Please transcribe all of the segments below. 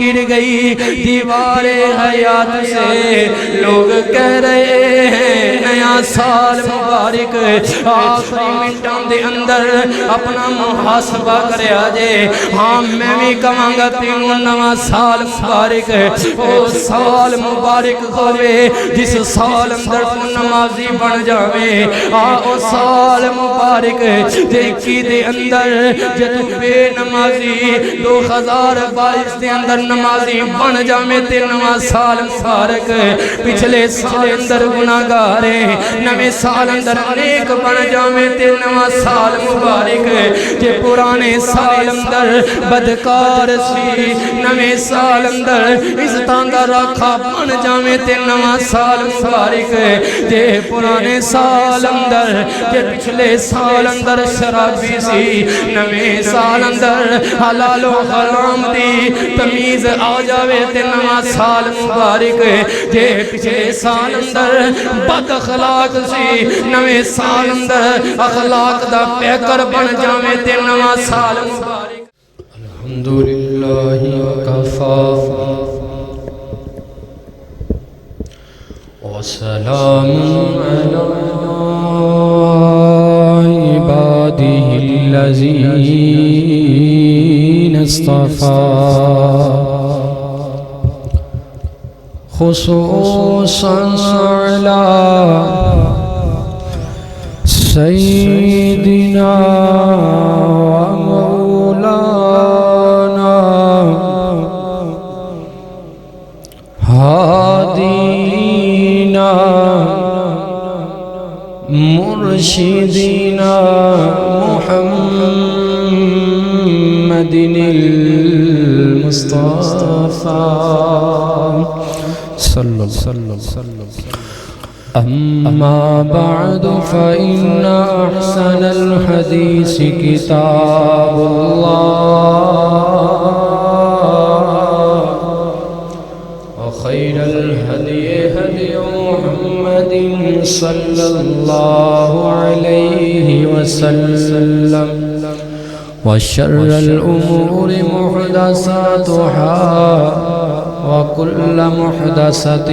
گر گئی دیوار حیات سے، لوگ کہہ رہے ہیں نیا سال مبارک، آخری منٹان دے اندر اپنا محاسبہ کرے آجے، ہاں میں بھی کہاں گا تینوں نوا سال مبارک، او سال مبارک ہوئے جس سال اندر تو نمازی بن جاوے، او سال مبارک دیکھی دے اندر جب بے نمازی 2022 دے اندر نمازی بن جاوے تے نوا سال مبارک، پچھلے سال اندر گناہگارے نوے سال اندر نیک بن جاوے تے نوا سال مبارک، جے پرانے سال اندر بدکار سی نوے سال اندر عزتاں دا راکھا بن جاوے تے نوا سال مبارک، جے پرانے سال اندر جے پچھلے سال اندر شرابی سی نوے سال اندر حلال و حرام دی تمیز آ جاوے تے نوا سال مبارک، جے پچھلے سال اندر بد اخلاق سی نوے سال اندر اخلاق دا پیکر بن جاوے تے نوا سال مبارک۔ الحمدللہ وکفا وسلام علی عباده الذین اصطفى خصوصا على سيدنا ومولانا هادينا مرشدنا محمد المصطفى صلى الله عليه وسلم. أما بعد فإن أحسن الحديث كتاب الله وخير الهدي هدي محمد صلى الله عليه وسلم وشر الأمور محدثاتها وكل محدثة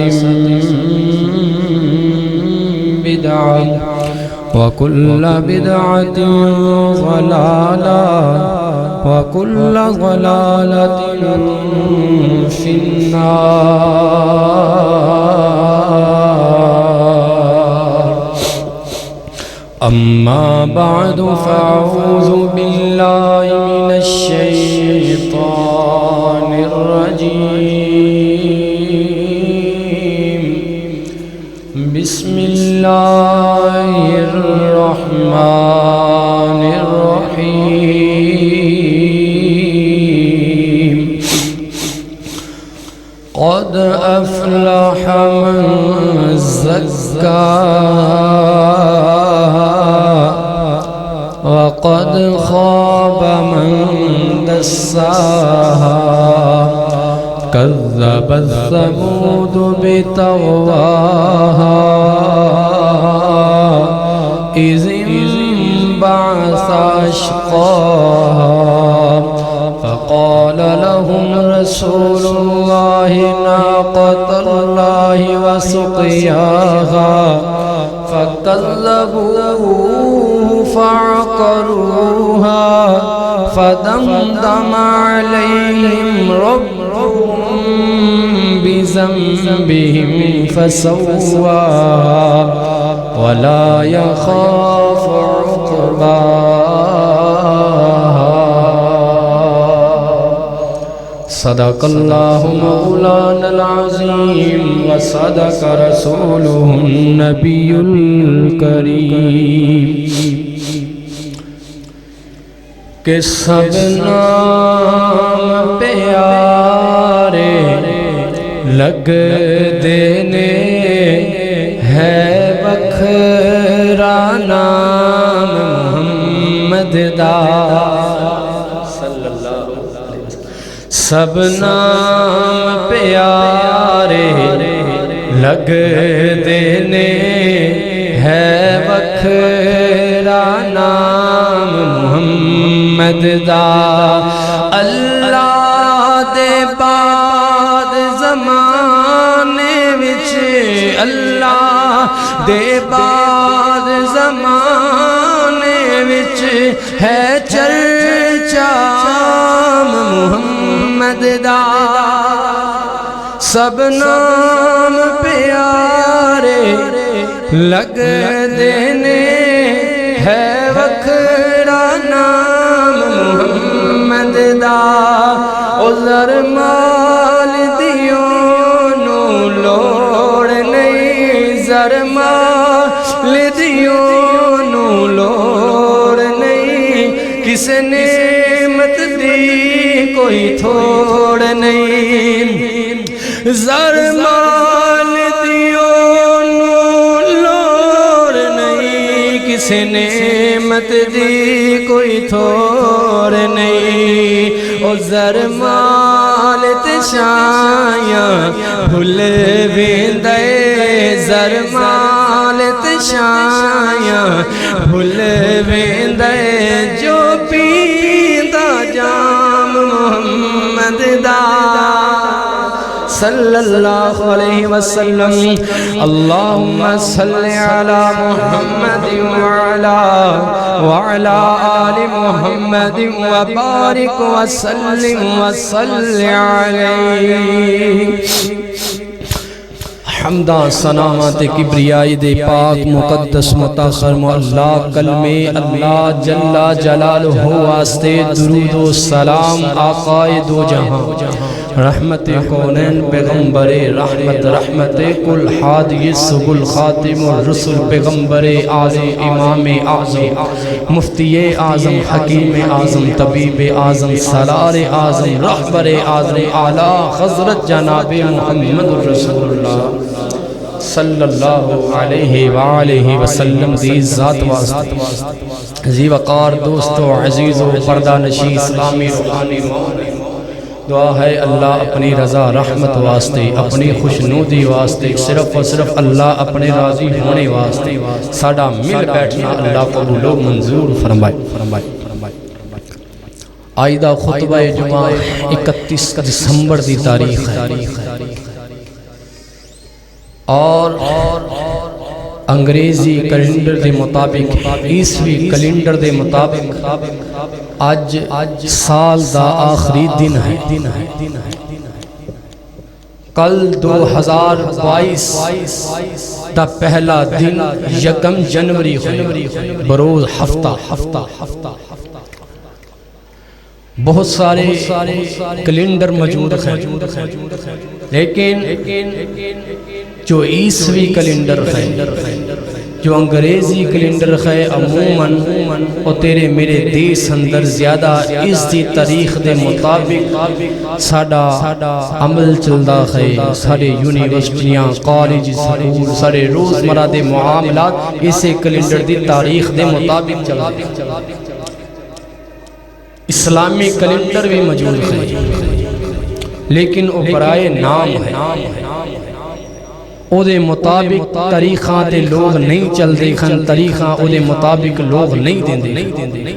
بدعة وكل بدعة ضلالة وكل ضلالة في النار. أما بعد فأعوذ بالله من الشيطان الرجيم. بسم الله الرحمن الرحيم. قد أفلح من زكاها وقد خاب من دساها. كذبت ثمود بطغواها إذ انبعث أشقاها فقال لهم رسول الله ناقة الله وسقياها فكذبوه فعقروها فدمدم عليهم ربهم بذنبهم فسواها ولا يخاف عقباها. صدق الله مولانا العظيم وصدق رسوله النبي الكريم. کہ سب نام پیارے لگ دینے ہے بکھرا نام محمد دا. سب نام پیارے لگ دینے ہے بکھرا نام محمد دا. اللہ دے بعد زمانے وچ اللہ دے بعد زمانے وچ ہے چرچا محمد دا سب نام پیارے لگ دینے ہے وکھرا نام محمد دا عذر مال دیوں نو لوڑ نہیں زر مال دیوں نو لوڑ نہیں کس نعمت دی کوئی تھوڑ نہیں زر مال دیوں نو لوڑ نہیں کس نعمت دی کوئی تھوڑ نہیں او زر مال تے شایاں بھول ویندے زر مال تے شایاں بھول ویندے جو پیندا جام محمد دا صلی اللہ علیہ وسلم اللہم صلی علی محمد وعلا آل محمد وبارک وسلم وصلی علیہ حمدہ سنامات کبریائی دے پاک مقدس متاخر اللہ کلمے اللہ جل جلالہ واسطے درود و سلام آقائے دو جہاں رحمت کونین پیغمبر رحمت رحمت کل حادی سبل خاتم الرسل پیغمبر اعظم امام اعظم مفتی اعظم حکیم اعظم طبیب اعظم سالار اعظم رہبر اعظم اعلیٰ حضرت جناب محمد رسول اللہ صلی اللہ علیہ وآلہ وسلم دی ذات واسطے ذی وقار دوستو عزیز و پردہ نشی اسلامی روحانی دعا ہے اللہ اپنی رضا رحمت واسطے اپنی خوشنودی واسطے صرف و صرف اللہ اپنے راضی ہونے واسطے ساڑا مل بیٹھنا اللہ قبول و منظور فرمائے آئیدہ خطبہ جمعہ 31 دسمبر دی تاریخ ہے اور انگریزی کیلنڈر دے مطابق عیسوی کیلنڈر دے مطابق آج سال دا آخری دن ہے کل 2022 دا پہلا دن یکم جنوری ہوئی بروز ہفتہ بہت سارے کیلنڈر موجود ہیں لیکن جو عیسوی کیلنڈر ہے جو انگریزی کیلنڈر ہے عموماً اور تیرے میرے دیس اندر زیادہ اس دی تاریخ دے مطابق ساڑا عمل چلدا ہے سارے یونیورسٹیاں کالج سکول سارے روزمرہ دے معاملات اسے کیلنڈر دی تاریخ دے مطابق چلدا اسلامی کیلنڈر بھی موجود ہے لیکن وہ برائے نام ہے او دے مطابق تاریخاں تے لوگ نہیں چل دے کھن تاریخاں او دے مطابق لوگ نہیں دیں دے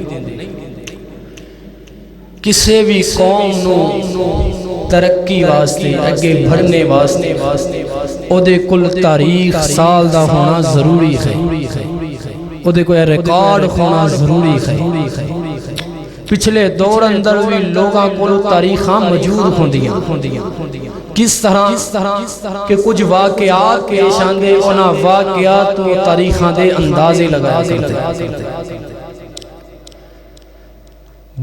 کسے بھی قوم نو ترقی واسطے اگے بڑھنے واسطے او دے کل تاریخ سال دا ہونا ضروری ہے او دے کوئی ریکارڈ ہونا ضروری ہے پچھلے دور اندر بھی لوگاں کو تاریخاں موجود ہوندیاں کس طرح کہ کچھ واقعات پیش آندے اونا واقعات تو تاریخاں دے اندازے لگایا کرتے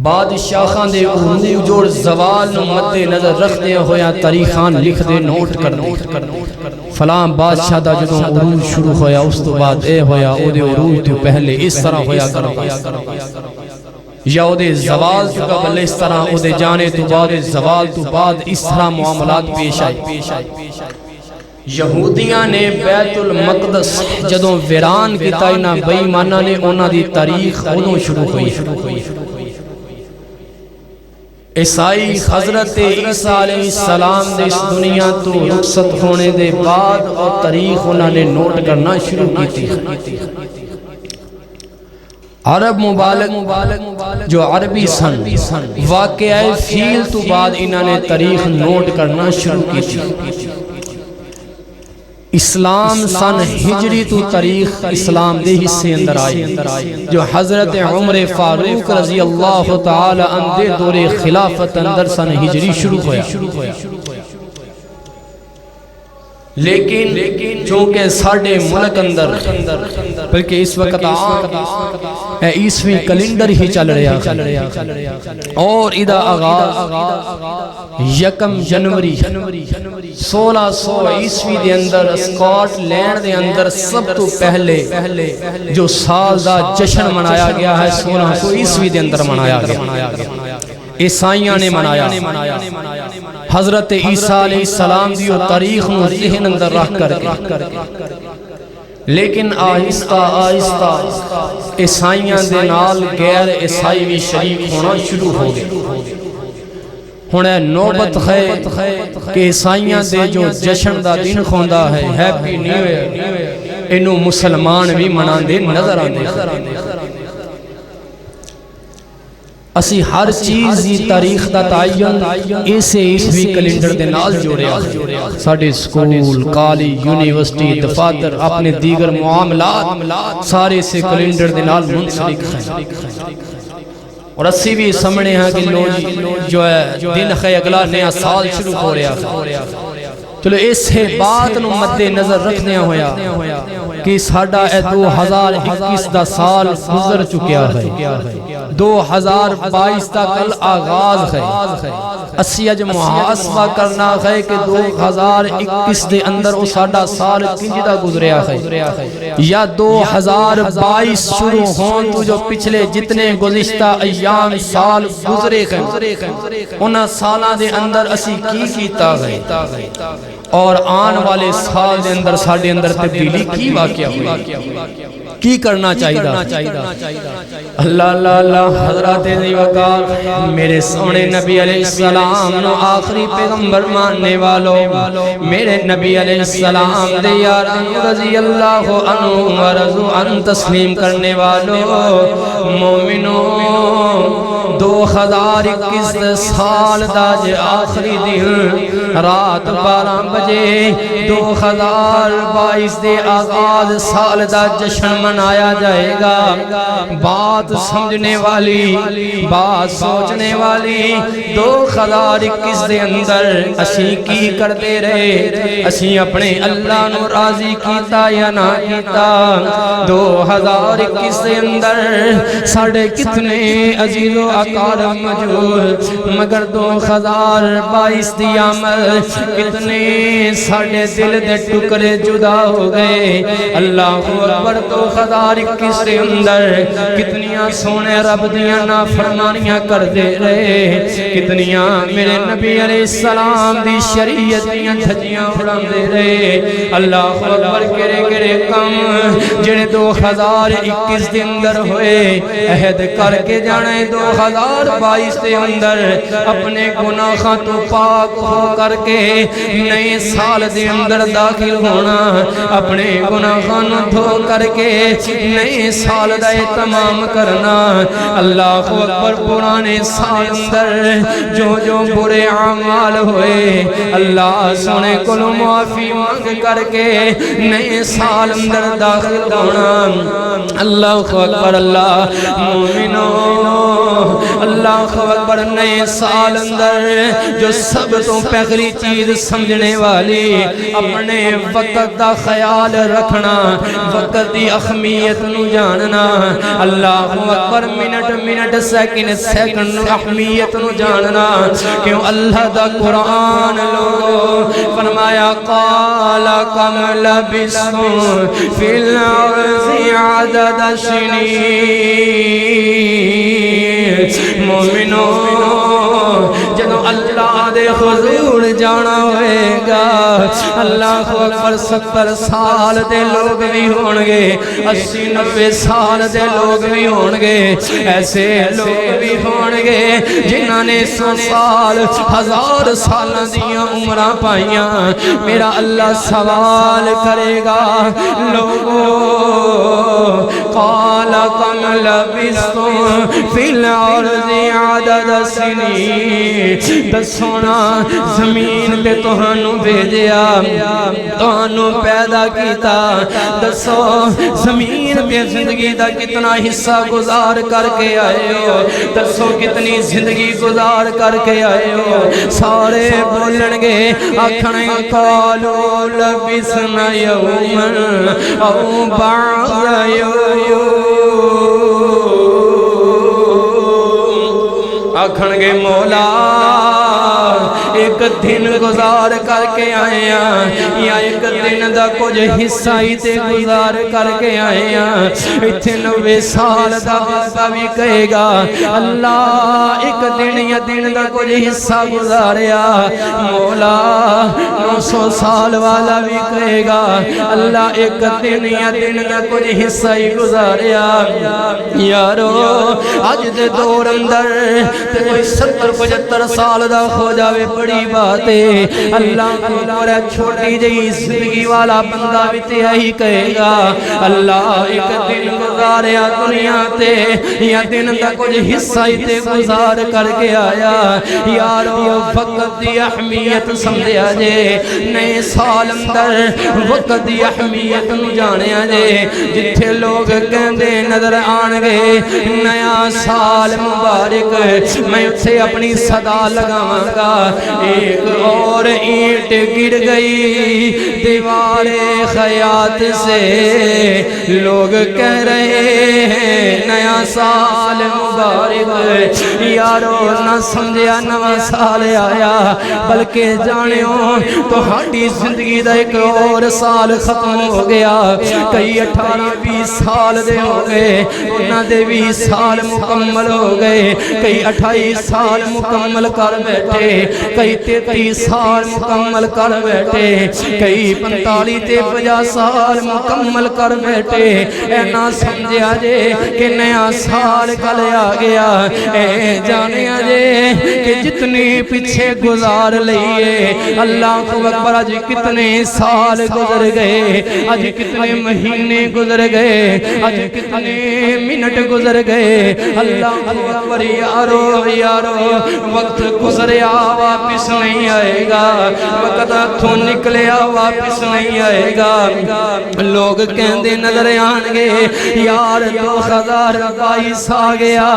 بادشاہاں دے عروج اور زوال نو مد نظر رکھتے ہویا تاریخاں لکھ دے نوٹ کر دے فلاں بادشاہ دا جدوں عروج شروع ہویا اس تو بعد اے ہویا او دے عروج تو پہلے اس طرح ہویا کرتا یا او دے زوال تو قبل اس طرح او دے جانے تو بعد زوال تو بعد اس طرح معاملات پیش آئے یہودیاں نے بیت المقدس جدوں ویران کیتا انہاں بے ایماناں نے انہاں دی تاریخ انہوں شروع ہوئی عیسائی حضرت عیسیٰ علیہ السلام دے اس دنیا تو رخصت ہونے دے بعد اور تاریخ انہوں نے نوٹ کرنا شروع کی تھی عرب مبالغ جو عربی سن واقعہ فیل تو بعد انہوں نے تاریخ نوٹ کرنا شروع کی تھی. اسلام سن ہجری تو تاریخ اسلام دے حصے اندر آئی جو حضرت عمر فاروق رضی اللہ تعالی عنہ دے دور خلافت اندر سن ہجری شروع ہویا. لیکن چونکہ ساڑھے ملک اندر بلکہ اس وقت عیسوی کیلنڈر ہی چل رہا اور ادا آغاز یکم جنوری 1600 عیسوی دے اندر اسکاٹ لینڈ دے اندر سب تو پہلے جو سال دا جشن منایا گیا ہے 1600 عیسوی دے اندر منایا گیا. عیسائیاں نے منایا. حضرت عیسیٰ علیہ السلام دیو تاریخ نو ذہن اندر رکھ کر کے لیکن آہستہ آہستہ عیسائیاں دے نال غیر عیسائی بھی شریک ہونا شروع ہو گئے. ہونے نوبت ہے کہ عیسائیاں دے جو جشن دا دن خوندہ ہے ہیپی نیو ایئر انہوں مسلمان بھی منان دے نظر آندے. اسی ہر چیز دی تاریخ دا تعین اسے عیسوی کیلنڈر دے نال جوڑیا. ساڑھے سکول، کالج، یونیورسٹی، دفاتر اپنے دیگر معاملات سارے سے کیلنڈر دے نال منسلک ہیں. اور اسی بھی سمجھنے ہیں کہ جو ہے دن ہے اگلا نیا سال شروع ہو رہا ہے. چلو اس بات نو مد نظر رکھنے ہویا کہ ساڑھا 2021 دا سال گزر چکیا ہے. 2022 تا کل آغاز ہے. اسی اج محاسبہ کرنا ہے کہ 2021 دے اندر وہ ساڑھا سال کنجدہ گزریا ہے یا 2022 شروع ہون تو جو پچھلے جتنے گزشتہ ایام سال گزرے ہیں انہاں سالہ دے اندر اسی کی کیتا ہے اور آن والے سال دے اندر ساڑھے اندر تبدیلی کی واقعہ ہوئی کی کرنا چاہیے. اللہ اللہ اللہ حضرات دی وقار میرے سونے نبی علیہ السلام نو آخری پیغمبر ماننے والو میرے نبی علیہ السلام دے یاران رضی اللہ عنہ ورضو ان تسلیم کرنے والو مومنوں 2021 سال دا جے آخری دن رات 12 بجے 2022 دے آغاز سال دا جشن منایا جائے گا. بات سمجھنے والی بات سوچنے والی 2021 دے اندر اسی کی کر دے رہے اسی اپنے اللہ نو راضی کیتا یا نہ کیتا. 2021 دے اندر ساڑھے کتنے عزیز و اقارب موجود مگر 2022 دی آمد کتنے ساڑھے دل دے ٹکرے جدا ہو گئے. اللہ اکبر 2021 دے اندر کتنیاں سونے رب دیاں نافرمانیاں کر دے رہے کتنیاں میرے نبی علیہ السلام دی شریعت دیاں دھجیاں اڑان دے رہے. اللہ اکبر کرے کرے کم جنہیں 2021 دے اندر ہوئے عہد کر کے جانے 2022 دے اندر اپنے گناہاں تو پاک ہو کر کے نئے سال دے اندر داخل ہونا اپنے گناہاں دھو کر کے نئے سال دا تمام کرنا. اللہ اکبر پرانے سال اندر جو برے اعمال ہوئے اللہ سونے کو معافی مانگ کر کے نئے سال اندر داخل ہونا. اللہ اکبر اللہ مومنوں اللہ اکبر نئے سال اندر جو سب تو پہلی چیز سمجھنے والی اپنے وقت دا خیال رکھنا وقت دی اہمیت نو جاننا. اللہ اکبر منٹ منٹ سیکنڈ سیکنڈ اہمیت نو جاننا کیوں اللہ دا قرآن لوگو فرمایا قال کم لبثتم فی الارض عدد سنین. مومنوں جدو اللہ دے حضور جانا ہوئے گا اللہ اکبر 70 سال دے لوگ بھی ہونگے 80-90 سال دے لوگ بھی ہونگے ایسے لوگ بھی ہونگے جنہاں نے 100 سال 1000 سال دیاں عمرہ پائیاں میرا اللہ سوال کرے گا لوگوں قال کم لبثتم فی الارض عدد سنین دسونا زمین پہ تہانوں بھیجیا تہانوں پیدا کیتا دسو زمین پہ زندگی دا کتنا حصہ گزار کر کے آئے ہو دسو کتنی زندگی گزار کر کے آئے ہو سارے بولنگے آکھنے قالوا لبثنا یوما او بعض یوم آکھن گے مولا ایک دن گزار کر کے آئے ہیں یا ایک دن دا کچھ حصہ ہی تے گزار کر کے آئے ہیں اتھے 90 سال دا بابا بھی کہے گا اللہ ایک دن یا دن دا کچھ حصہ گزاریا مولا 900 سال والا بھی کہے گا اللہ ایک دن یا دن دا کچھ حصہ ہی گزاریا یارو آج دے دور اندر تے کوئی 70-75 سال دا ہو جاوے بڑی بات ہے اللہ کو مورا چھوٹی جئی زندگی والا بندہ بھی تے ہی کہے گا اللہ ایک دن گزاریا دنیا تے یا دن دا کچھ حصہ ہی تے گزار کر کے آیا یارو وقت دی اہمیت سمجھیا جے نئے سال اندر وقت دی اہمیت نو جانیا جے جتھے لوگ کہندے نظر آنگے نیا سال مبارک میں اسے اپنی صدا لگاواں گا ایک اور اینٹ گر گئی دیوار خیات سے لوگ کہہ رہے ہیں نیا سال مبارک یارو نہ سمجھیا نواں سال آیا بلکہ جانیوں تو ہاڈی زندگی دا ایک اور سال ختم ہو گیا کئی 18-20 سال دے ہو گئے انہاں دے 20 سال مکمل ہو گئے کئی 28 سال مکمل کر بیٹھے کئی 33 سال مکمل کر بیٹھے کئی 45-50 سال مکمل کر بیٹھے اے نہ سمجھیا جے کہ نیا سال کل آ گیا اے جانیا جے کہ جتنی پیچھے گزار لئیے اللہ کو اکبر آج کتنے سال گزر گئے آج کتنے مہینے گزر گئے آج کتنے منٹ گزر گئے اللہ کو اکبر یارو وقت گزریا واپس نہیں آئے گا وقت ہاتھوں نکلیا واپس نہیں آئے گا لوگ کہندے نظر آنگے یار 2022 آ گیا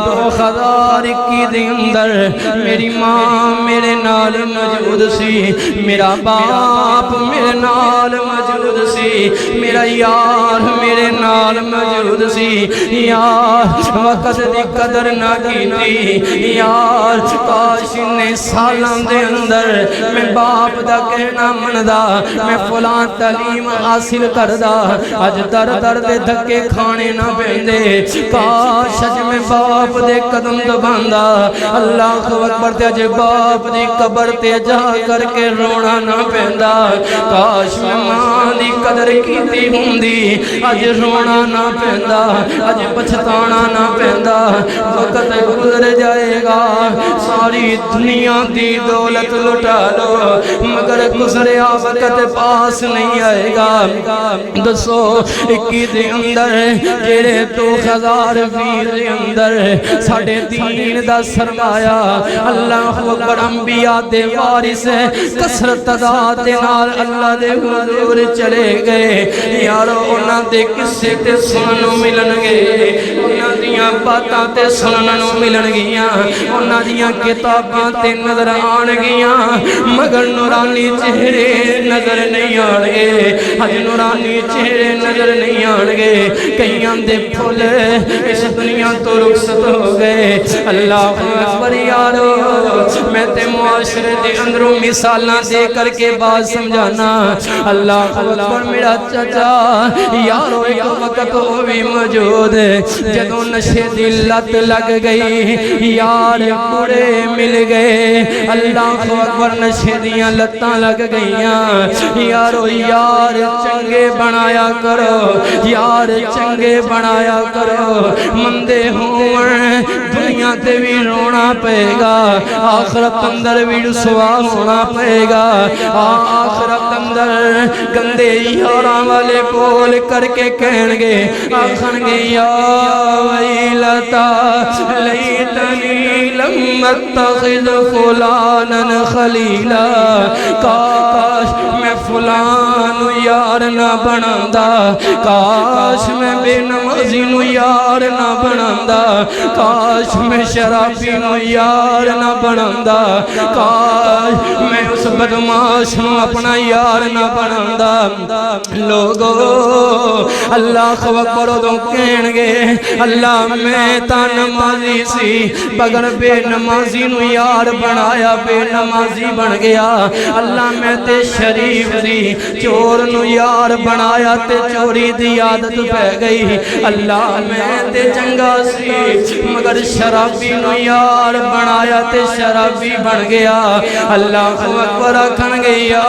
2021 دے اندر میری ماں میرے نال موجود سی میرا باپ میرے نال موجود سی میرا یار میرے نال موجود سی یار وقت دی قدر نہ کیتی یار کاش نے سالاں دے اندر میں باپ دا کہنا مندا میں فلاں تعلیم حاصل کردا اج در در دے دھکے کھانے نہ پیندے کاش اج میں باپ دے قدم دباندا اللہ اکبر تے اج باپ دی قبر تے جا کر کے رونا نہ پیندا کاش میں ماں دی قدر کیتی ہوندی اج رونا نہ پیندا اج پچھتانا نہ پیندا وقت گزر جائے گا ساری دنیا دی دولت لٹا لو مگر گزریا وقت پاس نہیں آئے گا دسو 21 دے اندر جیڑے 2020 دے اندر ساڑھے دین دا سرمایا اللہ اکبر انبیاء دے وارث کثرت تعداد نال اللہ دے حضور چلے گئے یارو انہاں دے قصے تے سنن ملن گے انہاں دیاں باتاں تے سنن ملن گیاں انہاں دیاں کتاباں تے نظر آن گیاں مگر نورانی چہرے نظر نہیں آن گے اج نورانی چہرے نظر نہیں آن گے کئیاں دے پھول اس دنیا تو رخصت ہو گئے اللہ اکبر یارو میں تے معاشرے دے اندروں مثالاں دے کر کے بات سمجھانا اللہ اکبر میرا چچا یارو ایک وقت ہو بھی موجود جدوں نشے دی لت لگ گئی، یار پورے مل گئے، اللہ اکبر نشے دیاں لتاں لگ گئیاں، یارو یار چنگے بنایا کرو، یار چنگے بنایا کرو، مندے ہون دنیا تے بھی رونا پے گا، آخرت اندر بھی رسوا ہونا پے گا، آخرت اندر گندے یاراں والے بول کر کے کہن گے، آکھن گے یا ویلتا لیتنی لم اتخذ فلانا خلیلا، کاش میں فلان یار نہ بناندا، کاش میں بے نمازی نو یار نہ بناندا، کاش میں شرابی نو یار نہ بناندا، کاش میں اس بدماش نو اپنا یار نہ بناندا۔ لوگو اللہ اکبر دو کہن گے، اللہ میں تا نمازی سی مگر بے نمازی نو یار بنایا، بے نمازی بن گیا، اللہ میں تے شریف سی چور نو یار بنایا تے چوری دی عادت پہ گئی، اللہ میں تے چنگا سی مگر شرابی نو یار بنایا تے شرابی بن گیا، اللہ اکبر کھن گے یا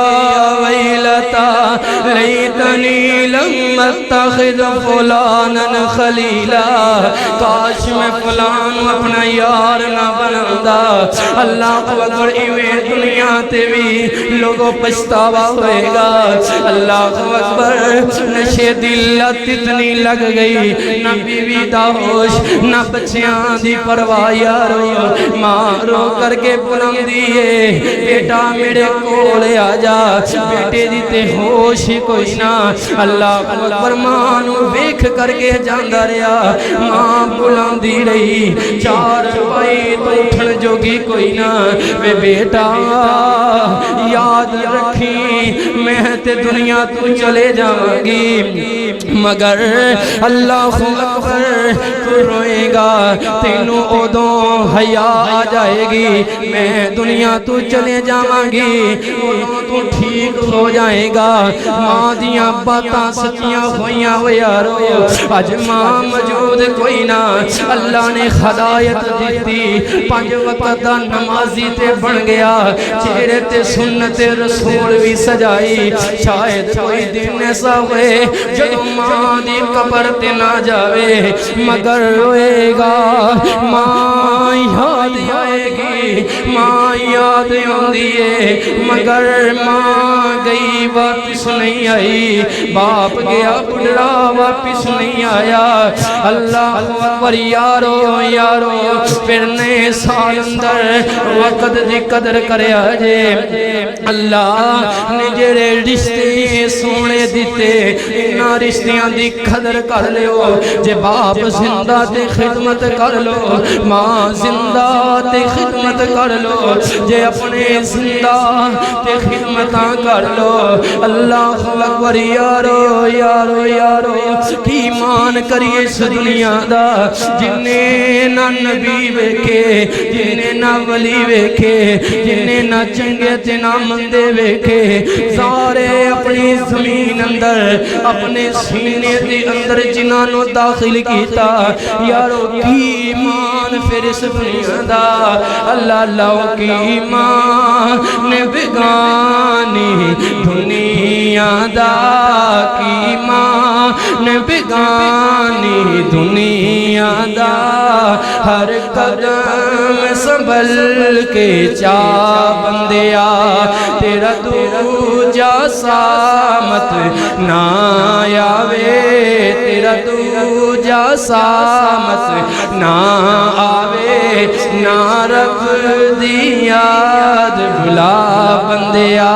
ویلتا لیتنی لم اتخذ فلانا خلیلا، کاش میں فلان اپنا یار نہ بناندا۔ اللہ اکبر ایویں دنیا تے بھی لوگوں پچھتاوا ہوئے گا، اللہ اکبر نشے دی لت اتنی لگ گئی، نہ بیوی دا ہوش نہ بچیاں دی پرواہ، یارو ماں رو کر کے بلاندی ہے بیٹا میرے کولے آ جا، بیٹے دی تے ہوش کوئی نہ، اللہ اکبر ماں نو ویکھ کر کے جاندا رہیا، ماں بلاندی رہی، چار پائی تو اٹھن جوگی کوئی نہ، وے بیٹا یاد رکھی میں تے دنیا تو چلے جاؤں گی، مگر اللہ اکبر تو روئے گا، تینوں اودوں حیا آ جائے گی، میں دنیا تو چلے جاؤں گی، تو ٹھیک ہو جائے گا، ماں دیاں باتاں سچیاں ہویاں ہو یارو، آج ماں موجود کوئی نہ، اللہ نے ہدایت دیتی، 5 وقت دا نمازی تے بن گیا، چہرے تے سنت رسول بھی سجائی، شاید کوئی دن ایسا ہوئے جب ماں دی قبر تے نہ جاوے، مگر روئے گا، ماں یاد آئے گی، ماں یاد آندی ہے، مگر ماں گئی واپس نہیں آئی، باپ گیا بڑھڑا واپس نہیں آیا، اللہ اکبر یارو یارو پھر نئے سال اندر وقت دی قدر کریا جے، اللہ نے جڑے رشتے سونے دیتے انہاں رشتیاں دی قدر کر لیو، جے باپ زندہ تے خدمت کر لو، ماں زندہ تے خدمت کر لو، جے اپنے زندہ تے خدمتاں کر لو، اللہ اکبر یارو یارو یارو کی ایمان کریے اس دنیا دا، جنہیں نہ نبی ویکھے، جنہیں نہ ولی ویکھے، جنہیں نہ چنگے تے نہ مندے ویکھے، سارے اپنی زمین اندر اپنے سینے دے اندر جنہاں نو داخل کیتا، یارو کی ایمان پھر اس دنیا دا، اللہ اللہ کی ایمان نے بگانی دنیا دا، کی ایمان نے بگانی دنیا دا، ہر قدم سنبھل کے چا بندیا، تیرا دوجا سامت نہ آوے، تیرا دوجا سامت نہ آوے، نہ رب دی یاد بھلا بندیا،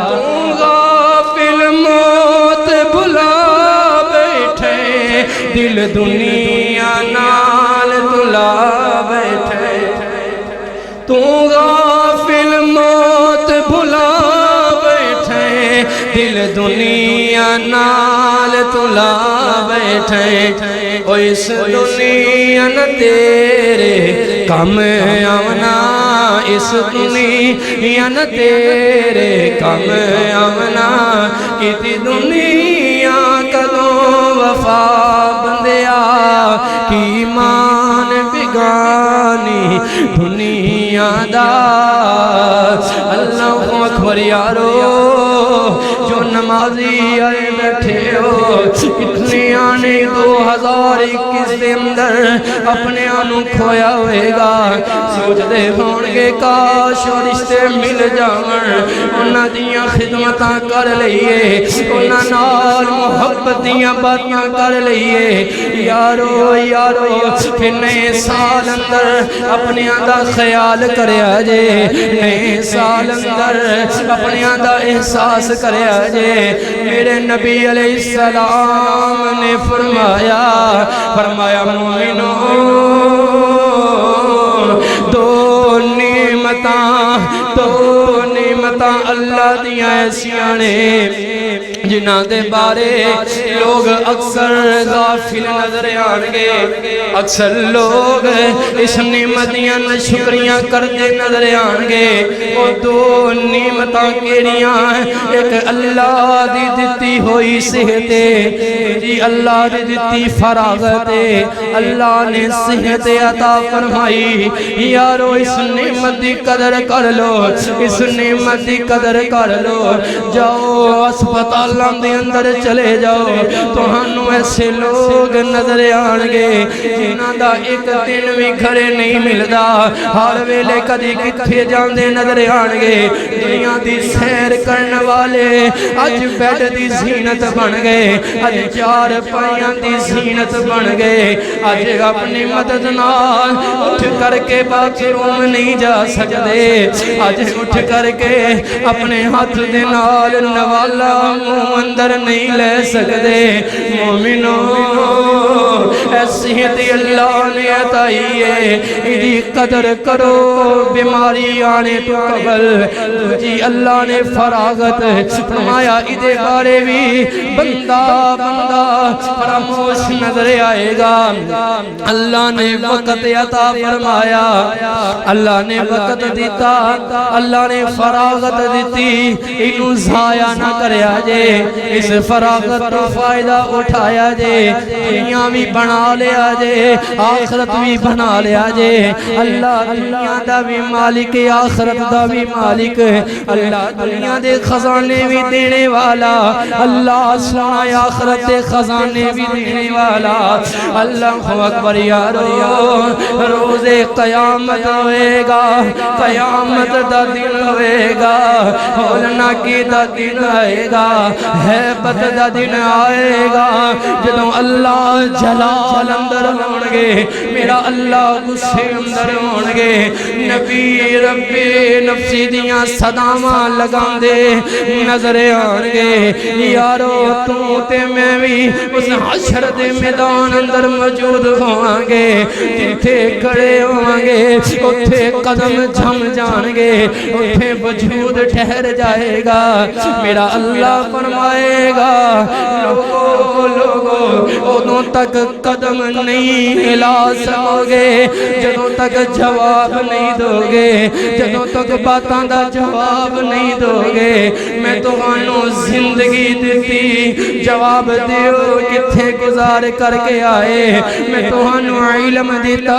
تو غافل موت بھلا بیٹھے، دل دنیا نال دلا بیٹھے، تو غافل موت بھلا بیٹھے، دل دنیا نال تلا بیٹھے، او اس دنیا نہ تیرے کم آمنا، اس دنیا نہ تیرے کم آمنا، کتی دنیا کدوں وفا بندیا، کی ایمان بگانی دنیا دا اللہ اکبر یارو جو نمازی آئے بیٹھے ہو کتنی آنے 2021 دے اندر اپنے آنوں کھویا ہوئے گا سوچ دے ہونگے کاش اور رشتے مل جاون انہاں دیاں خدمتاں کر لئیے انہاں نال محبت دیاں باتاں کر لئیے یارو یارو پھر نئے سال اندر اپنے آدھا خیال کرے آجے نئے سال اندر اپنے آدھا احساس کرے آجے میرے نبی علیہ السلام نے فرمایا مومنوں دو نعمتاں اللہ دیاں ایسیاں نے جنہ دے بارے لوگ اکثر غافل نظر آنگے اکثر لوگ اس نعمتیاں شکریاں کرتے نظر آنگے وہ دو نعمتاں کیڑیاں ایک اللہ دی دتی ہوئی صحت جی اللہ دی دتی فراغت اللہ نے صحت عطا فرمائی یارو اس نعمت دی قدر کر لو اس نعمت دی قدر کر لو جاؤ اسپتال دے اندر چلے جاؤ تو ہنو ایسے لوگ نظر آنگے جنہاں دا ایک دن بھی گھرے نہیں ملدا ہر ویلے کدی کتھے جاندے نظر آنگے دنیا دی سیر کرن والے اج بیڈ دی زینت بن گئے اج چار پائیاں دی زینت بن گئے اج اپنی مدد نال اٹھ کر کے باقی روم نہیں جا سکتے اج اٹھ کر کے اپنے ہاتھ دے نال نوالا اندر نہیں لے سکتے مومنوں صحت اللہ نے عطائی ہے ایدی قدر کرو بیماری آنے تو قبل جی اللہ نے فراغت فرمایا ایدے بارے بھی بندہ فراموش نظر آئے گا اللہ نے وقت عطا فرمایا اللہ نے وقت دیتا اللہ نے فراغت دیتی انہوں ضائع نہ کرے آجے اس فراغت تو فائدہ اٹھایا جے دنیا بھی بنا لے آجے آخرت بھی بنا لے آجے اللہ دنیا دا بھی مالک آخرت دا بھی مالک اللہ دنیا دے خزانے بھی دینے والا اللہ سونا آخرت دے خزانے بھی دینے والا اللہ اکبر یارو روز قیامت ہوئے گا قیامت دا دن ہوئے گا ہولنا کی دا دن آئے گا حیبت دا دن آئے گا جدوں اللہ جلال اندر ہونگے میرا اللہ غصے اندر ہونگے نبی ربی نفسی دیاں صداماں لگان دے نظر آنگے یارو تو تے میں بھی اس حشر دے میدان اندر موجود ہوانگے جتھے کھڑے ہوانگے اتھے قدم جھم جانگے اتھے وجود ٹھہر جائے گا میرا اللہ فرمائے گا لوگو ادوں تک قدم نہیں ہلا سکوگے جدوں تک جواب نہیں دوگے جدوں تک باتاں دا جواب نہیں دوگے میں تو آنو زندگی دیتی جواب دیو کتھے گزار کر کے آئے میں تو آنو علم دیتا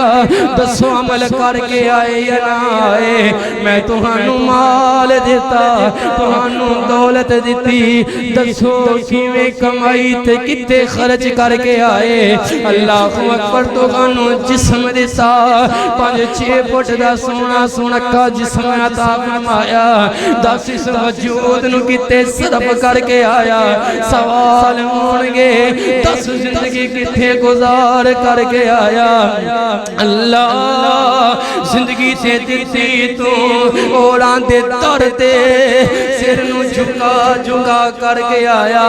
دسو عمل کر کے آئے یا نہ آئے میں تو آنو مال دیتا تو آنو دولت دیتی دسو کیویں کمائی تے کتے خرچ کر کے آئے اللہ اکبر تو آنو جسم دیتا 5-6 فٹ دا سونا سونکا جسم عطا فرمایا 10 اس وجود نو کتے صرف کر کے آیا سوال ہونگے 10 زندگی کتے گزار کر کے آیا اللہ زندگی تے دیتی تو اوڑاں دے در تے سر نو جھکا کر کے آیا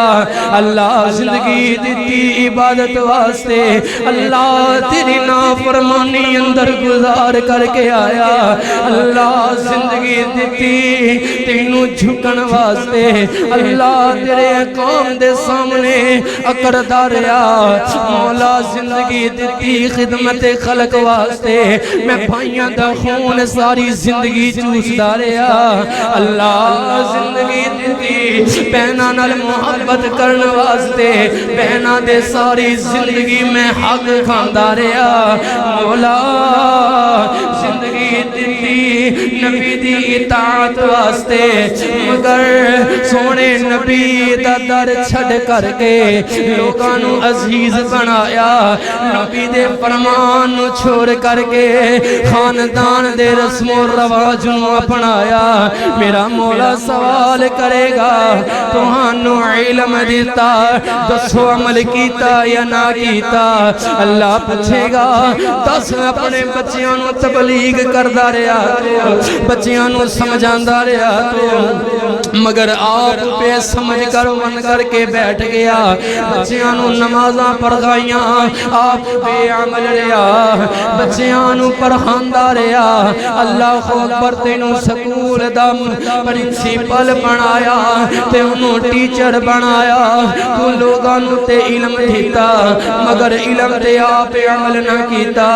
اللہ زندگی دیتی عبادت واسطے اللہ تیری نافرمانی اندر گزار کر کے آیا اللہ زندگی دیتی تینوں جھکن واسطے اللہ تیرے قوم دے سامنے اکڑ داریا مولا زندگی دیتی خدمت خلق واسطے میں بھائیاں دا خون ساری زندگی چوس داریا اللہ زندگی دیتی بہناں نال محبت کرن واسطے بہناں دے ساری زندگی میں حق کھاندا رہیا مولا زندگی دیتی نبی دی اطاعت واسطے مگر سونے نبی دا در چھڑ کر کے لوگاں نو عزیز بنایا نبی دے فرمان نو چھوڑ کر کے خاندان دے رسم و رواج نو اپنایا میرا مولا سوال کرے گا تہانوں علم دیتا دسو عمل کیتا یا نہ کیتا اللہ پوچھے گا دس اپنے بچیاں نو تبلیغ کردا رہیا تو بچیاں نو سمجھاندا رہیا تو مگر آپ بے سمجھ کر من کر کے بیٹھ گیا بچیاں نو نمازاں پڑھائیاں آپ بے عمل رہیا بچیاں نو پڑھاندا رہیا اللہ اکبر تینوں سکول دا پرنسپل بنایا تے انہوں ٹیچر بنایا تو لوگاں نو تے علم دیتا مگر علم تے آپ عمل نہ کیتا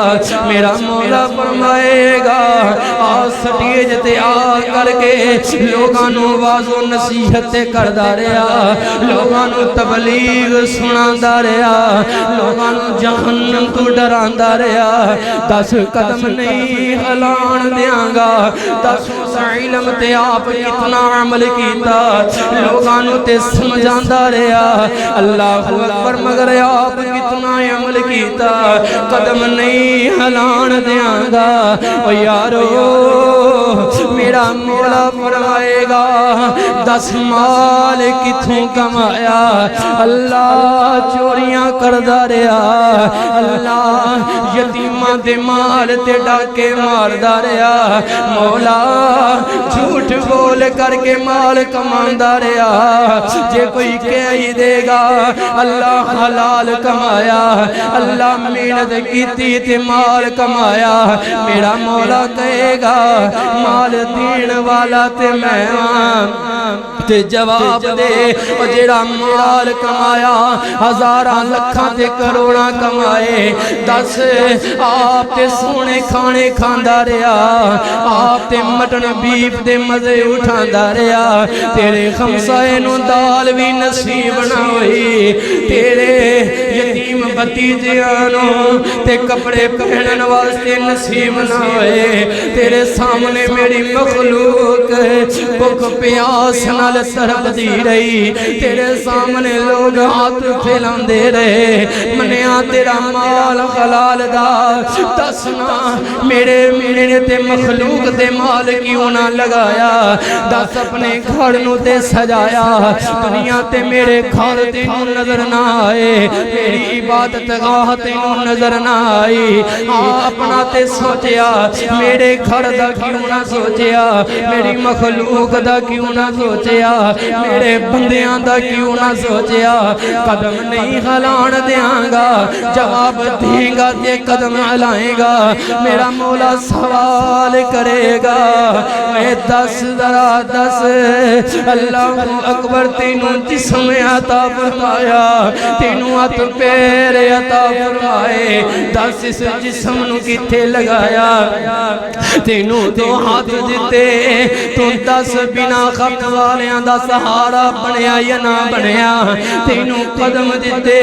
میرا مولا فرمائے گا آ سٹیج تے آ کر کے لوگاں نو واز و نصیحت کردا رہیا لوگاں نو تبلیغ سناندا رہیا لوگاں نو جہنم تو ڈراندا رہیا 10 قدم نہیں ہلان دیاں گا 10 علم تے آپ کتنا عمل کیتا لوگاں نو تے سمجھاندا رہیا اللہ اکبر مگر آپ کتنا عمل کیتا قدم نہیں ہلان دیاں گا او یارو میرا مولا فرمائے گا 10 مال کتھوں کمایا اللہ چوریاں کردا رہیا اللہ یتیماں دے مال تے ڈاکے ماردا رہیا مولا جھوٹ بول کر کے مال کماندا رہیا جے کوئی کہی دے گا اللہ حلال کمایا اللہ محنت کیتی تے مال کمایا میرا مولا کہے گا مال دین والا تے میں تے جواب دے او جڑا مال کمایا ہزاراں لکھاں تے کروڑاں کمائے 10 آپ تے سونے کھانے کھاندا رہیا آپ تے مٹن بیف دے مزے اٹھاندا رہیا تیرے خمسائے نو دال بھی نصیب نہ ہوئی تیرے یتیم بھتیجیاں نو تے کپڑے پہنن واسطے نصیب نہ ہوئے تیرے سامنے میری مخلوق بھوک پیاس نال تڑپ دی رہی تیرے سامنے لوگ ہاتھ پھیلاندے رہے منیا تیرا مال حلال دا دسنا میرے تے مخلوق تے مال کیوں نہ لگایا 10 اپنے گھر نو تے سجایا دنیا تے میرے گھر تینوں نظر نہ آئے میری عبادت گاہ تینوں نظر نہ آئی اپنا تے سوچیا میرے گھر دا کیوں نہ سوچیا میری مخلوق دا کیوں نہ سوچیا میرے بندیاں دا کیوں نہ سوچیا قدم نہیں ہلان دیاں گا جواب دیں گا تے قدم ہلائیں گا میرا مولا سوال کرے گا میں 10 ذرا 10 اللہ اکبر تینوں جسم عطا فرمایا تینوں ہاتھ پیر عطا فرمائے 10 اس جسم نو کتے لگایا تینوں 2 ہاتھ دیتے تو 10 بنا خط والیاں دا سہارا بنیا یا نہ بنیا تینوں قدم دیتے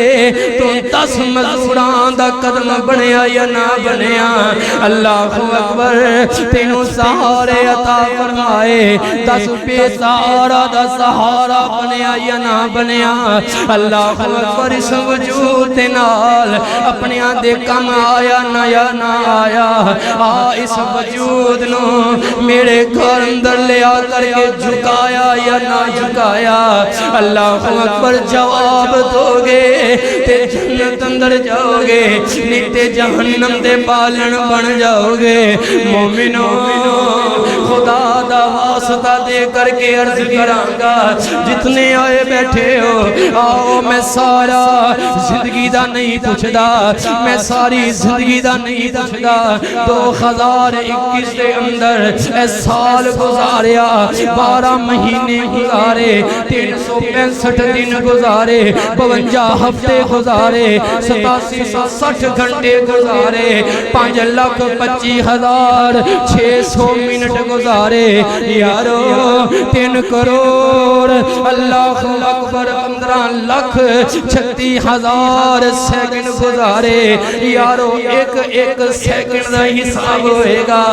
تو 10 مزدوراں دا قدم بنیا یا نہ بنیا اللہ اکبر تینوں سہارے عطا فرمائے 10 بے سہارا دا سہارا بنیا یا نہ بنیا اللہ اکبر اس وجود نال اپنیاں دے کم آیا نہ یا نہ آیا اس وجود نو میرے گھر اندر لے آ کر کے جھکایا یا نہ جھکایا اللہ اکبر جواب دو گے تے جنت اندر جاؤ گے نہیں تے جہنم دے پالن بن جاؤ گے مومنو خدا دا واسطہ دے کر کے عرض کرانگا جتنے آئے بیٹھے ہو آؤ میں سارا زندگی دا نہیں پوچھدا میں ساری زندگی دا نہیں پوچھدا 2021 دے اندر اے سال گزاریا 12 مہینے گزارے 365 دن گزارے 52 ہفتے گزارے 8760 گھنٹے گزارے 5,25,600 منٹ گزارے یارو 3 کروڑ اللہ اکبر 15 لاکھ 36,000 سیکنڈ گزارے یارو ایک سیکنڈ دا حساب ہوئے گا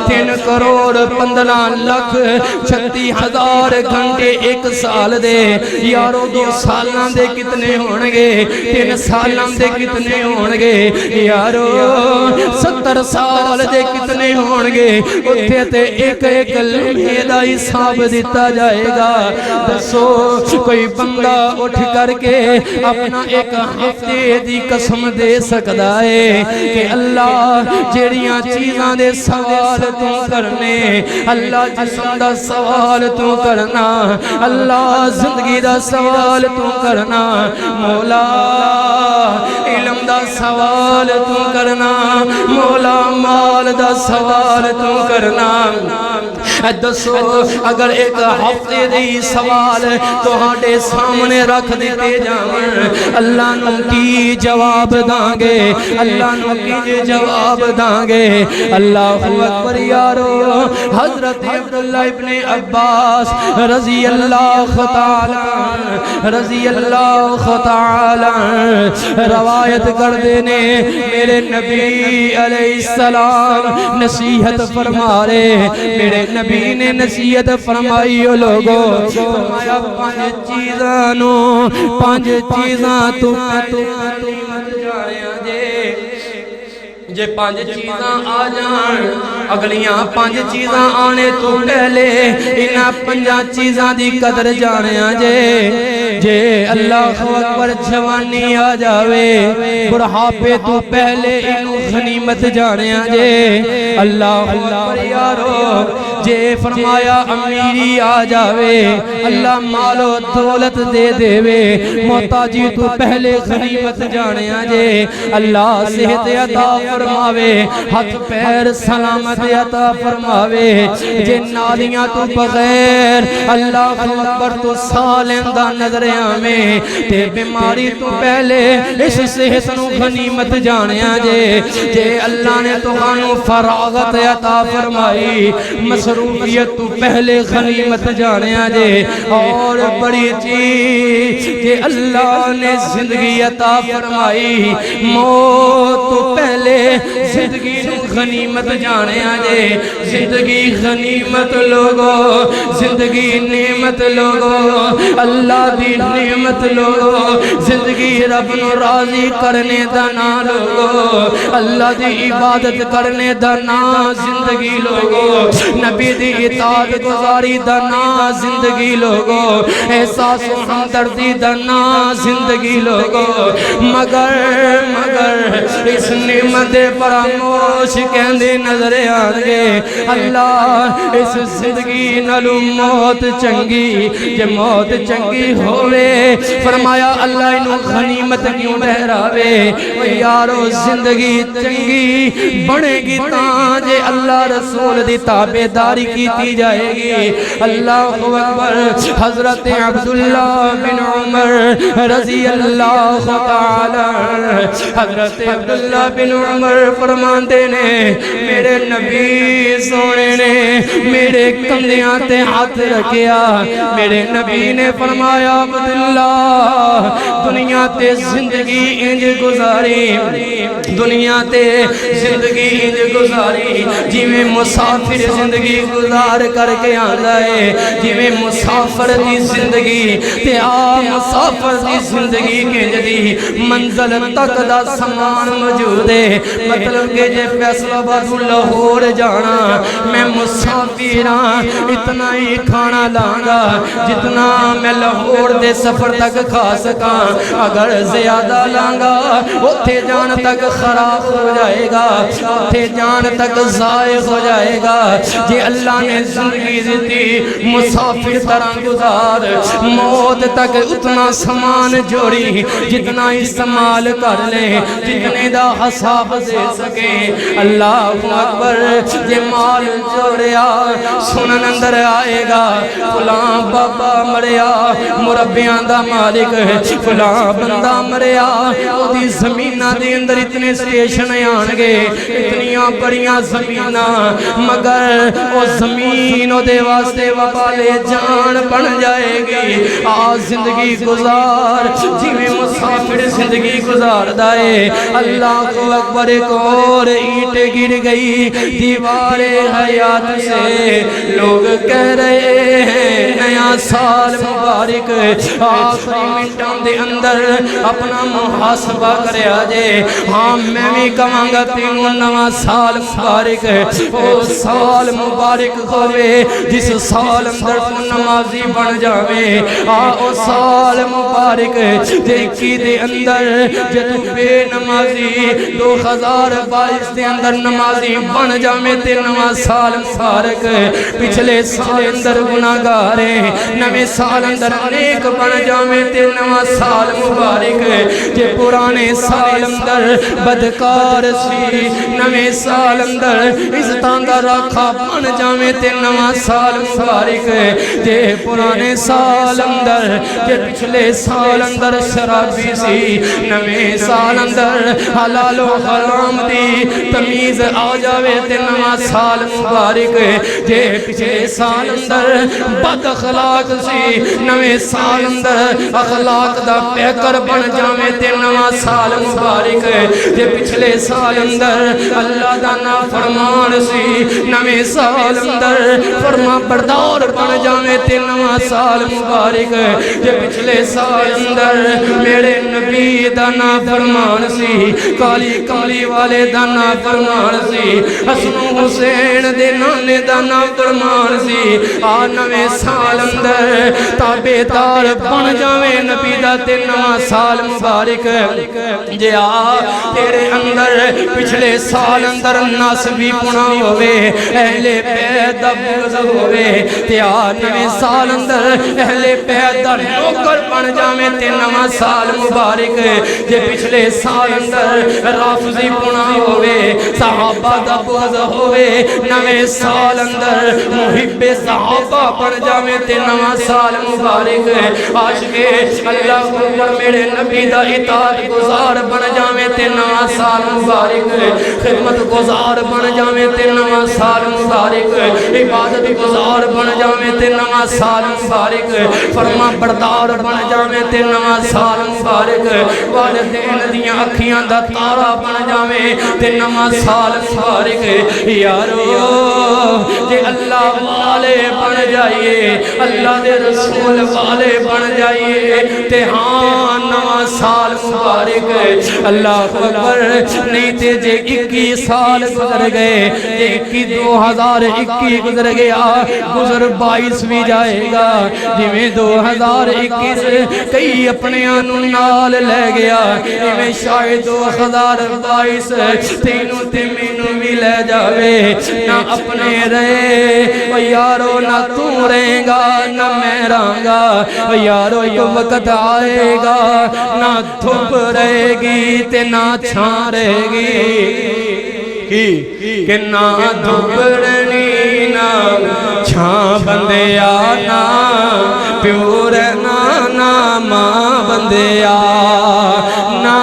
3 کروڑ 15 لاکھ 36,000 گھنٹے 1 سال دے یارو 2 سالاں دے کتنے ہونگے 3 سالاں دے کتنے ہونگے یارو 70 سال دے کتنے ہونگے اتھے تے ایک لمحے دا حساب دیتا جائے گا دسو کوئی بندہ اٹھ کر کے اپنا ایک ہفتے دی قسم دے سکتا ہے کہ اللہ جیڑیاں چیزاں دے سوال تو کرنے اللہ جسم دا سوال تو کرنا اللہ زندگی دا سوال تو کرنا مولا علم دا سوال تو کرنا مولا مال دا سوال تو کرنا دسو اگر ایک ہفتے دی سوال تو ہاڑے سامنے رکھ دیتے جاؤں اللہ نو کی جواب دانگے اللہ نو کی جواب دانگے اللہ اکبر یارو حضرت عبداللہ ابن عباس رضی اللہ تعالی روایت کر دینے میرے نبی علیہ السلام نصیحت فرما رہے میرے نبی نے نصیحت فرمائی لوگوں فرمایا 5 چیزاں تو جے 5 چیزاں آ جان اگلیاں 5 چیزاں آنے تو پہلے انہاں 5 چیزاں دی قدر جانیاں جے اللہ اکبر جوانی آ جاوے بڑھاپے تو پہلے انہوں غنیمت جانیاں جے اللہ اکبر یارو جے فرمایا امیری آ جاوے اللہ مال و دولت دے دیوے محتاجی تو پہلے غنیمت جانیاں جے اللہ صحت عطا فرماوے ہاتھ پیر سلامت عطا فرماوے جے نالیاں تو بغیر اللہ اکبر تو سالندہ نظریاں میں تے بیماری تو پہلے اس صحت نو غنیمت جانیاں جے اللہ نے تو خانو فراغت عطا فرمائی مصروفیت تو پہلے غنیمت جانیاں جے اور بڑی چیز کہ اللہ نے زندگی عطا فرمائی موت تو پہلے زندگی غنیمت جانیاں جے زندگی غنیمت لوگو زندگی نعمت لوگو اللہ دی نعمت لوگو زندگی رب نو راضی کرنے دا نا لوگو اللہ دی عبادت کرنے دا نا زندگی لوگو نبی دی اطاعت گزاری دا نا زندگی لوگو احساس و ہمدردی دا نا زندگی لوگو مگر اس نعمت فراموش کہندے نظر آنگے اللہ اس زندگی نلو موت چنگی جے موت چنگی ہوئے فرمایا اللہ انہوں غنیمت کیوں ٹھہراوے یارو زندگی چنگی بڑھے گی تاں جے اللہ رسول دی تابعداری کیتی جائے گی اللہ اکبر حضرت عبداللہ بن عمر رضی اللہ تعالی حضرت عبداللہ بن عمر فرماندے نے میرے نبی سونے نے میرے کندھیاں تے ہاتھ رکھیا میرے نبی نے فرمایا عبداللہ دنیا تے زندگی انج گزاری دنیا تے زندگی انج گزاری جی میں مسافر زندگی گزار کر کے آندا ہے جی میں مسافر دی زندگی تے مسافر دی زندگی کے جدی منزل تک دا سامان موجود ہے مطلب کہ جے فیصلہ آباد لاہور جانا میں مسافراں اتنا ہی کھانا لانگا جتنا میں لاہور دے سفر تک کھا سکاں اگر زیادہ لانگا اتھے جان تک خراب ہو جائے گا اتھے جان تک ضائع ہو جائے گا جے اللہ نے زندگی دیتی مسافر طرح گزار موت تک اتنا سامان جوڑی جتنا استعمال کر لے جتنے دا حساب دے سکیں اللہ اکبر جے مال جوڑیا سنن اندر آئے گا فلاں بابا مریا مربیاں دا مالک فلاں بندہ مریا دی زمینہ دے اندر اتنے سٹیشن آن گے اتنیاں بڑیاں زمینہ مگر وہ زمین دے واسطے وبالے جان بن جائے گی زندگی گزار جویں مسافر زندگی گزار دائے اللہ کو اکبر ایک اور اینٹ گر گئی دیوار حیات سے لوگ کہہ رہے ہیں نیا سال مبارک آخری منٹوں دے اندر اپنا محاسبہ کرے آجے ہاں میں بھی کہاں گا تینوں نوا سال مبارک او سال مبارک ہوئے جس سال اندر تو نمازی بن جاوے او سال مبارک دیکھی دے اندر جدو بے نمازی 2022 دے اندر نمازی بن جاوے تے نوا سال مبارک پچھلے سال اندر گناہگارے نوے سال اندر نیک بن جاوے تے نوا سال مبارک جے پرانے سال اندر بدکار سی نوے سال اندر عزتاں دا راکھا بن جاوے تے نوا سال مبارک جے پرانے سال اندر جے پچھلے سال اندر شرابی سی نوے سال اندر حلال و حرام دی تمیز آ جاوے تے نوا سال مبارک جے پچھلے سال اندر بد اخلاق سی نوے سال اندر اخلاق دا پیکر بن جاوے تے نوا سال مبارک جے پچھلے سال اندر اللہ دا نافرمان سی نوے سال اندر فرما بردار بن جاوے تے نوا سال مبارک جے پچھلے سال اندر میرے نبی دا نافرمان سی کالی کالی والے دا نافرمان سی حسن و حسین دے نانے دا نافرمان سی نوے سال اندر تابعدار بن جاوے نبی دا تے نوا سال مبارک جے تیرے اندر پچھلے سال اندر ناسبی پنا ہوئے اہل بیت دا بغض ہوئے تے نوے سال اندر اہل بیت دا نوکر بن جاوے تے نوا سال مبارک جے پچھلے سال اندر رافضی پنا ہوئے صحابہ دا بغض ہوئے نوے سال اندر محب صحابہ بن جاوے تے نوا سال مبارک عاشق اللہ اکبر میرے نبی دا اطاعت گزار بن جاوے تے نوا سال مبارک خدمت گزار بن جاوے تے نوا سال مبارک عبادت گزار بن جاوے تے نوا سال مبارک فرما بردار بن جاوے تے نوا سال مبارک والدین دیاں اکھیاں دا تارا بن جاوے تے نوا سال مبارک یارو جے اللہ والے بن جائیے اللہ دے رسول والے بن جائیے تے ہاں نوا سال مبارک اللہ اکبر نہیں تے جے 21 سال گزر گئے جے 2021 گزر گیا گزر 22 بھی جائے گا جویں 2021 کئی اپنے آنوں نال لے گیا جویں شاید 2022 تینوں تے مینوں بھی لے جاوے نہ اپنے رہے یارو نہ تو رہے گا نہ میں رہاں گا یارو ایک وقت آئے گا نہ دھوپ رہے گی تے نہ چھاں رہے گی کہ نہ دھوپ رہنی نہ چھاں بندیا نہ پیو رہنا نہ ماں بندیا نہ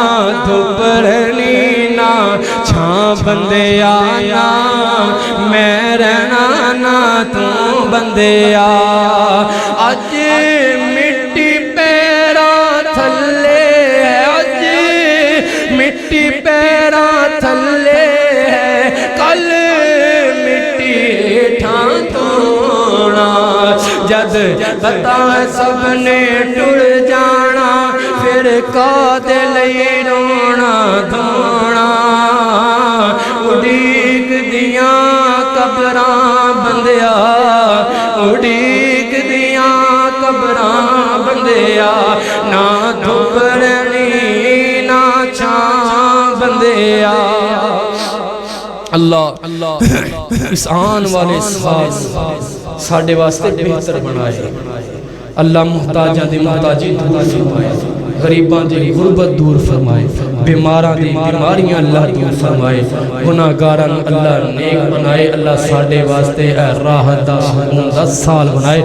دھوپ رہنی نہ چھاں بندیا نہ میں رہنا نہ تو بندیا اج مٹی پیراں تھلے اج مٹی پیراں تھلے کل مٹی ٹھاں توڑا جد بتا سب نے ٹر جانا پھر کادے لئی رونا دھونا اڈیک دیاں قبراں بندیا اڈیک دیاں قبراں بندیا نہ دھوپ رہنی نہ چھاں بندیا اللہ اس آن والے سال ساڑھے واسطے بہتر بنائے اللہ محتاجہ دی محتاجی دور فرمائے غریبان دی غربت دور فرمائے بیماران دی بیماریاں اللہ دور فرمائے گناہگاران اللہ نیک بنائے اللہ ساڑھے واسطے راحت دا سکون دا سال بنائے